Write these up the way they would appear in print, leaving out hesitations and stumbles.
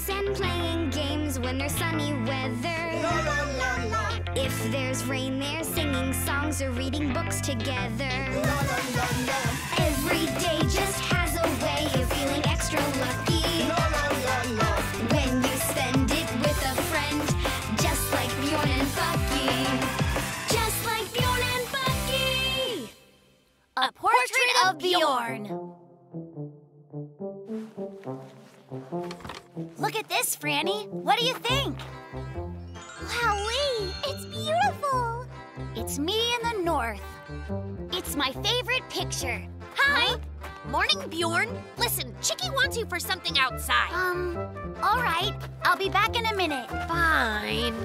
books and playing games when there's sunny weather. La la la la. If there's rain, they're singing songs or reading books together. La la la la. Every day just has a way of feeling extra lucky. La la la la. When you spend it with a friend, just like Bjorn and Bucky. Just like Bjorn and Bucky. A portrait of Bjorn. Look at this, Franny. What do you think? Wowee! It's beautiful! It's me in the north. It's my favorite picture. Hi! Morning, Bjorn. Listen, Chicky wants you for something outside. All right. I'll be back in a minute. Fine.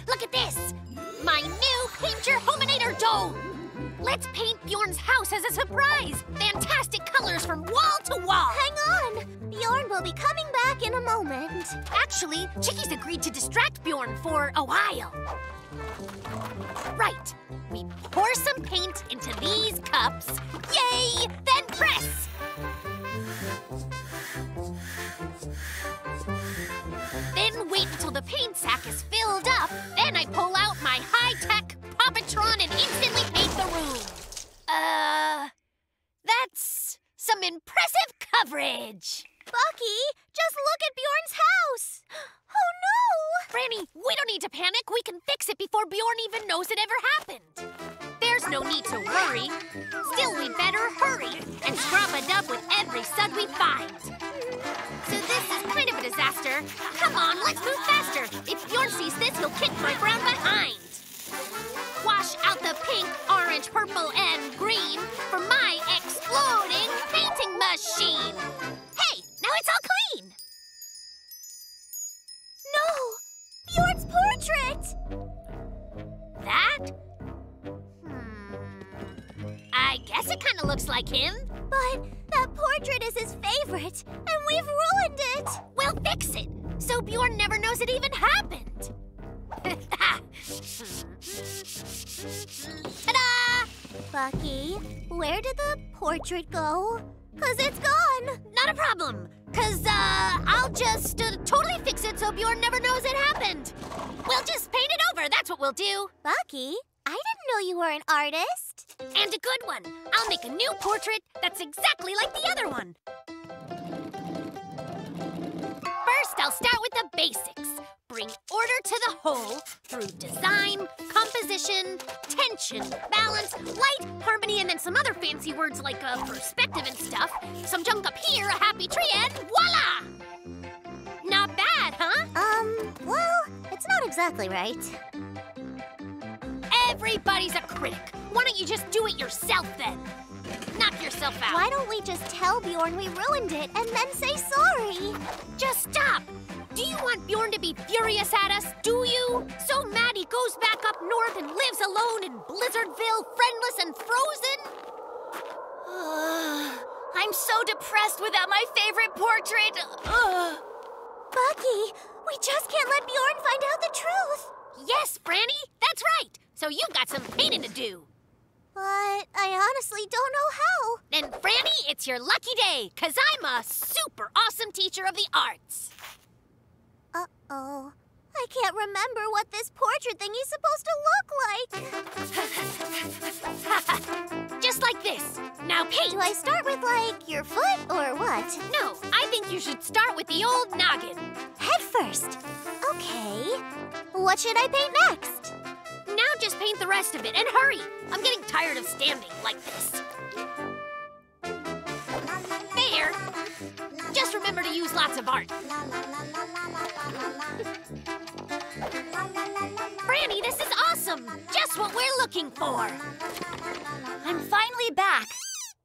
Look at this! My new Paint Your Hominator dome! Let's paint Bjorn's house as a surprise! Fantastic colors from wall to wall! Hang on! Bjorn will be coming back in a moment. Actually, Chicky's agreed to distract Bjorn for a while. Right. We pour some paint into these cups. Yay! Then press! Then wait until the paint sack is filled up. Then I pull out my high-tech Poppatron and instantly paint the room. That's some impressive coverage. Bucky, just look at Bjorn's house! Oh no! Franny, we don't need to panic. We can fix it before Bjorn even knows it ever happened. There's no need to worry. Still, we'd better hurry and scrub it up with every stud we find. So this is kind of a disaster. Come on, let's move faster. If Bjorn sees this, he'll kick my brown behind. Wash out the pink, orange, purple, and green for my exploding painting machine. Hey, now it's all clean. No! Bjorn's portrait! That? I guess it kind of looks like him. But that portrait is his favorite, and we've ruined it! We'll fix it, so Bjorn never knows it even happened. Ta-da! Bucky, where did the portrait go? 'Cause it's gone! Not a problem, 'cause I'll just totally fix it so Bjorn never knows it happened. We'll just paint it over, that's what we'll do. Bucky, I didn't know you were an artist. And a good one. I'll make a new portrait that's exactly like the other one. First, I'll start with the basics. Bring order to the whole through design, composition, tension, balance, light, harmony, and then some other fancy words like perspective and stuff. Some junk up here, a happy tree, and voila! Not bad, huh? Well, it's not exactly right. Everybody's a critic. Why don't you just do it yourself then? Knock yourself out. Why don't we just tell Bjorn we ruined it and then say sorry? Just stop! Do you want Bjorn to be furious at us, do you? So mad he goes back up north and lives alone in Blizzardville, friendless and frozen? I'm so depressed without my favorite portrait. Bucky, we just can't let Bjorn find out the truth. Yes, Franny, that's right. So you've got some painting to do. But I honestly don't know how. Then, Franny, it's your lucky day, 'cause I'm a super awesome teacher of the arts. Uh-oh. I can't remember what this portrait thing is supposed to look like. Just like this. Now paint. Do I start with, like, your foot or what? No, I think you should start with the old noggin. Head first. Okay. What should I paint next? Now just paint the rest of it, and hurry. I'm getting tired of standing like this. There. Just remember to use lots of art. Franny, this is awesome. Just what we're looking for. I'm finally back.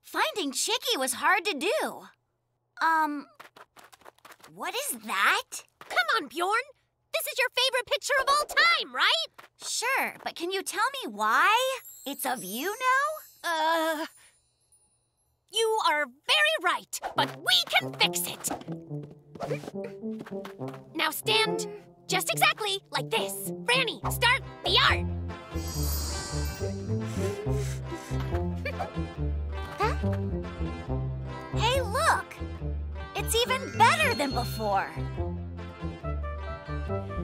Finding Chicky was hard to do. What is that? Come on, Bjorn. This is your favorite picture of all time, right? Sure, but can you tell me why? It's of you now? You are very right, but we can fix it. Now stand just exactly like this. Franny, start the art. Hey, them before.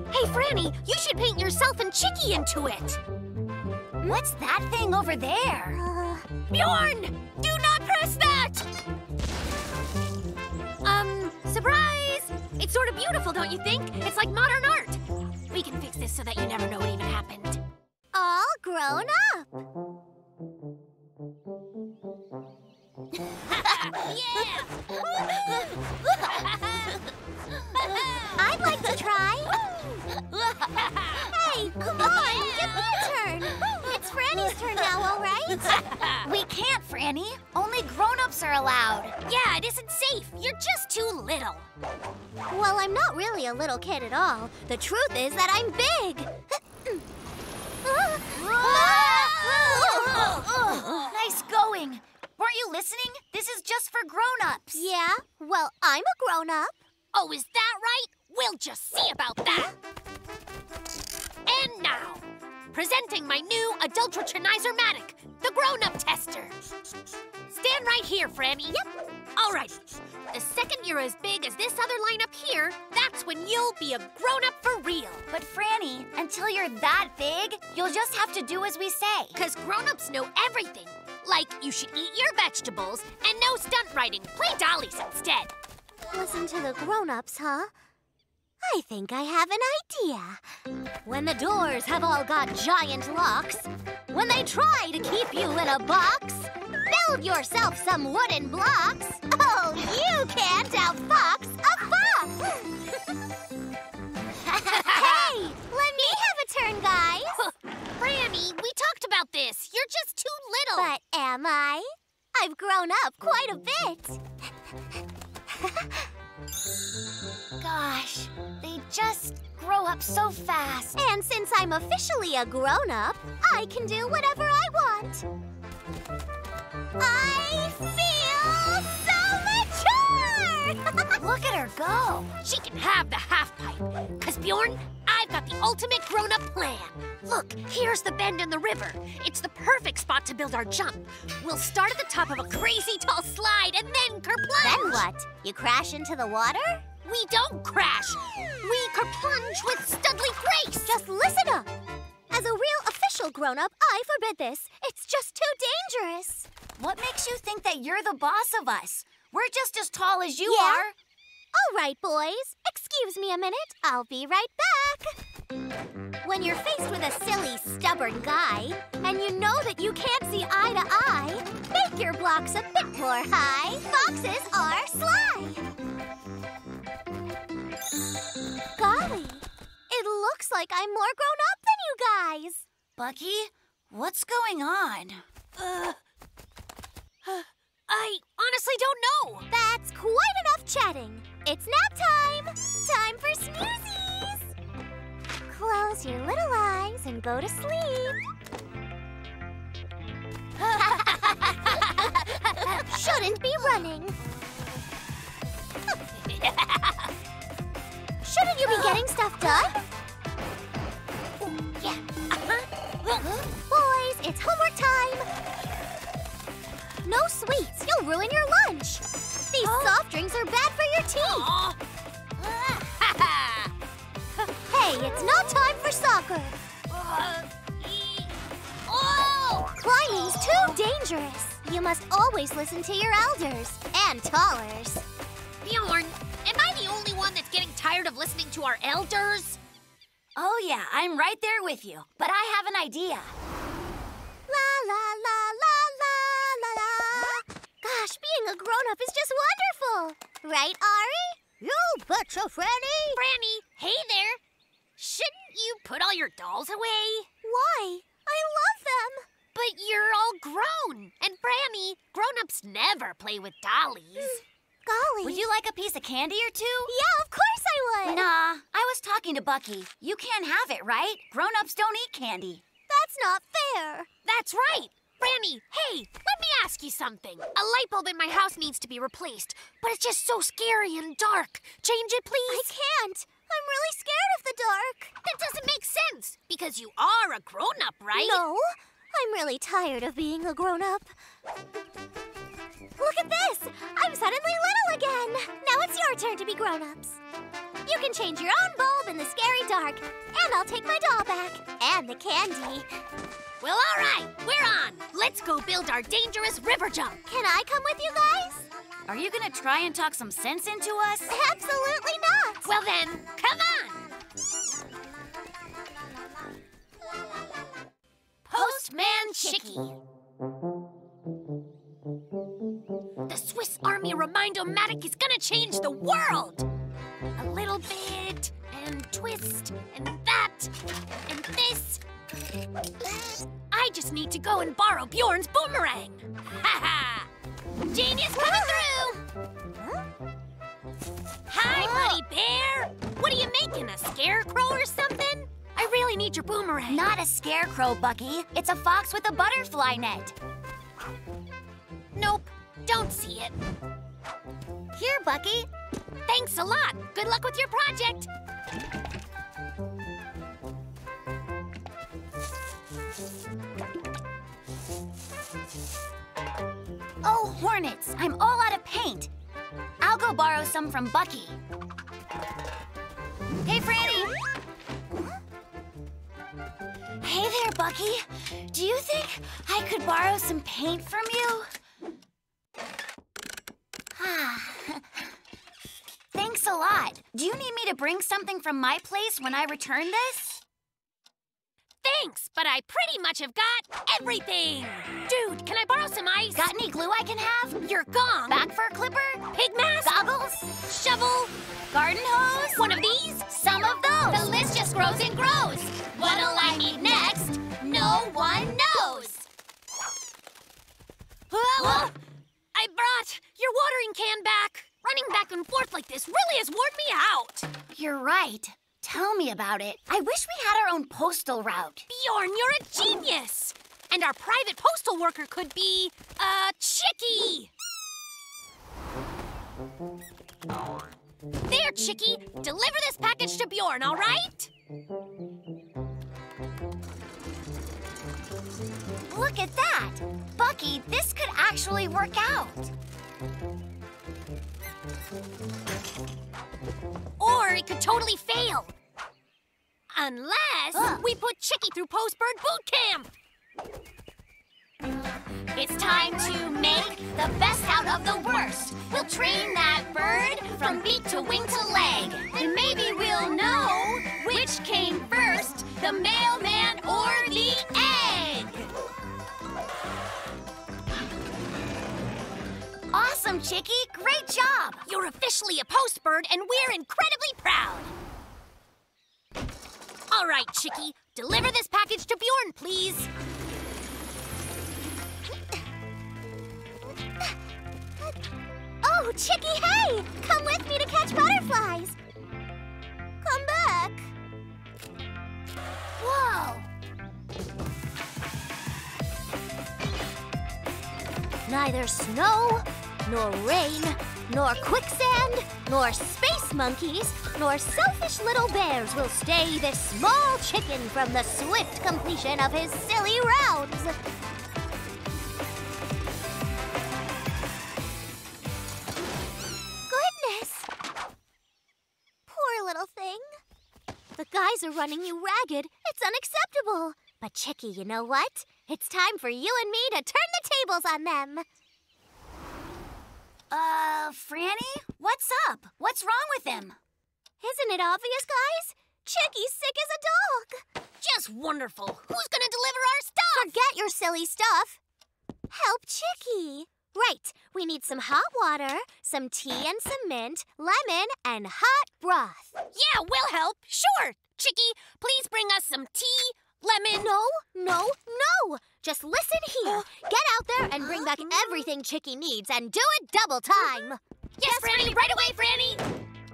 Hey, Franny, you should paint yourself and Chicky into it. What's that thing over there? Bjorn, do not press that! Surprise! It's sort of beautiful, don't you think? It's like modern art. We can fix this so that you never know what even happened. All grown up. Yeah! I'd like to try. Hey, come on, give me a turn. It's Franny's turn now, all right? We can't, Franny. Only grown-ups are allowed. Yeah, it isn't safe. You're just too little. Well, I'm not really a little kid at all. The truth is that I'm big. Nice going. Weren't you listening? This is just for grown-ups. Yeah? Well, I'm a grown-up. Oh, is that right? We'll just see about that. And now, presenting my new Adultrationizer-matic, the grown-up tester. Stand right here, Franny. Yep. All right. The second you're as big as this other line up here, that's when you'll be a grown-up for real. But Franny, until you're that big, you'll just have to do as we say. Because grown-ups know everything. Like, you should eat your vegetables and no stunt riding. Play dollies instead. Listen to the grown-ups, huh? I think I have an idea. When the doors have all got giant locks, when they try to keep you in a box, build yourself some wooden blocks. Oh, you can't outfox a fox! Hey, let me have a turn, guys. Franny, we talked about this. You're just too little. But am I? I've grown up quite a bit. Gosh, they just grow up so fast. And since I'm officially a grown-up, I can do whatever I want. I feel so mature! Look at her go. She can have the half pipe. Because, Bjorn, I've got the ultimate grown-up plan. Look, here's the bend in the river. It's the perfect spot to build our jump. We'll start at the top of a crazy tall slide and then kerplunge. Then what? You crash into the water? We don't crash. We kerplunge with studly grace. Just listen up. As a real official grown-up, I forbid this. It's just too dangerous. What makes you think that you're the boss of us? We're just as tall as you Yeah? are. All right, boys. Excuse me a minute. I'll be right back. When you're faced with a silly, stubborn guy, and you know that you can't see eye to eye, make your blocks a bit more high. Foxes are sly. Golly, it looks like I'm more grown up than you guys. Bucky, what's going on? I honestly don't know. That's quite enough chatting. It's nap time. Time for snoozies. Close your little eyes and go to sleep. Shouldn't be running. Shouldn't you be getting stuff done? Yeah. Boys, it's homework time. No sweets. You'll ruin your lunch. These soft drinks are bad for your teeth. Aw. Hey, it's not time for soccer. Oh! Climbing's too dangerous. You must always listen to your elders and tallers. Bjorn, am I the only one that's getting tired of listening to our elders? Oh yeah, I'm right there with you. But I have an idea. La la la la la la la. Gosh, being a grown-up is just wonderful. Right, Ari? You betcha, Franny. Franny, hey there. Shouldn't you put all your dolls away? Why? I love them. But you're all grown. And Franny, grown-ups never play with dollies. Golly. Would you like a piece of candy or two? Yeah, of course I would. Nah, I was talking to Bucky. You can't have it, right? Grown-ups don't eat candy. That's not fair. That's right. Franny, hey, let me ask you something. A light bulb in my house needs to be replaced, but it's just so scary and dark. Change it, I please. can't. I'm really scared of the dark. That doesn't make sense, because you are a grown-up, right? No, I'm really tired of being a grown-up. Look at this! I'm suddenly little again! Now it's your turn to be grown-ups. You can change your own bulb in the scary dark, and I'll take my doll back, and the candy. Well, all right, we're on. Let's go build our dangerous river jump. Can I come with you guys? Are you gonna try and talk some sense into us? Absolutely not! Well then, come on. Postman Chicky. The Swiss Army Remind-O-Matic is gonna change the world. A little bit, and twist, and that, and this. I just need to go and borrow Bjorn's boomerang. Ha ha! Genius coming through! Hi, Buddy Bear! What are you making, a scarecrow or something? I really need your boomerang. Not a scarecrow, Bucky. It's a fox with a butterfly net. Nope, don't see it. Here, Bucky. Thanks a lot. Good luck with your project. Oh, hornets! I'm all out of paint. I'll go borrow some from Bucky. Hey, Franny! Hey there, Bucky. Do you think I could borrow some paint from you? Thanks a lot. Do you need me to bring something from my place when I return this? Thanks, but I pretty much have got everything. Dude, can I borrow some ice? Got any glue I can have? Your gong? Back fur clipper? Pig mask? Goggles? Shovel? Garden hose? One of these? Some of those. The list just grows and grows. What'll I need next? No one knows. Whoa! I brought your watering can back. Running back and forth like this really has worn me out. You're right. Tell me about it. I wish we had our own postal route. Bjorn, you're a genius. And our private postal worker could be, Chicky. There, Chicky. Deliver this package to Bjorn, all right? Look at that. Bucky, this could actually work out. Or it could totally fail. Unless we put Chicky through Postbird Boot Camp. It's time to make the best out of the worst. We'll train that bird from beak to wing to leg. And maybe we'll know which came first, the mailman or the egg. Awesome, Chicky. Great job. You're officially a postbird, and we're incredibly proud. All right, Chicky. Deliver this package to Bjorn, please. Oh, Chicky, hey! Come with me to catch butterflies. Come back. Whoa. Neither snow, nor rain, nor quicksand, nor space monkeys, nor selfish little bears will stay this small chicken from the swift completion of his silly rounds. Goodness! Poor little thing. The guys are running you ragged. It's unacceptable. But Chicky, you know what? It's time for you and me to turn the tables on them. Franny? What's up? What's wrong with him? Isn't it obvious, guys? Chicky's sick as a dog. Just wonderful. Who's gonna deliver our stuff? Forget your silly stuff. Help Chicky. Right, we need some hot water, some tea and some mint, lemon, and hot broth. Yeah, we'll help. Sure. Chicky, please bring us some tea, lemon. No. Just listen here. Get out there and bring back everything Chicky needs and do it double time. Yes, Franny, right away, Franny.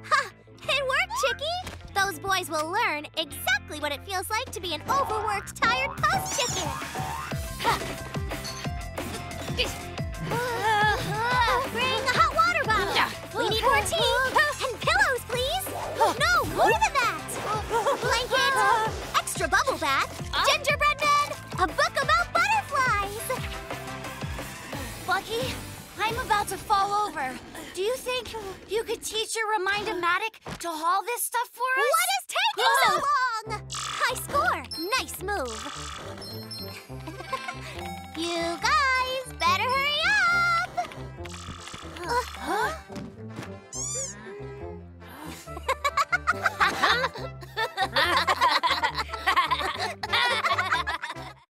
Ha! It worked, Chicky. Those boys will learn exactly what it feels like to be an overworked, tired post chicken. Bring a hot water bottle. We need more tea. And pillows, please. No, more than that. Blanket, extra bubble bath, gingerbread bed, a book about butterflies. Bucky, I'm about about to fall over. Do you think you could teach your Remind-O-Matic to haul this stuff for us? What is taking so long? High score. Nice move. You guys.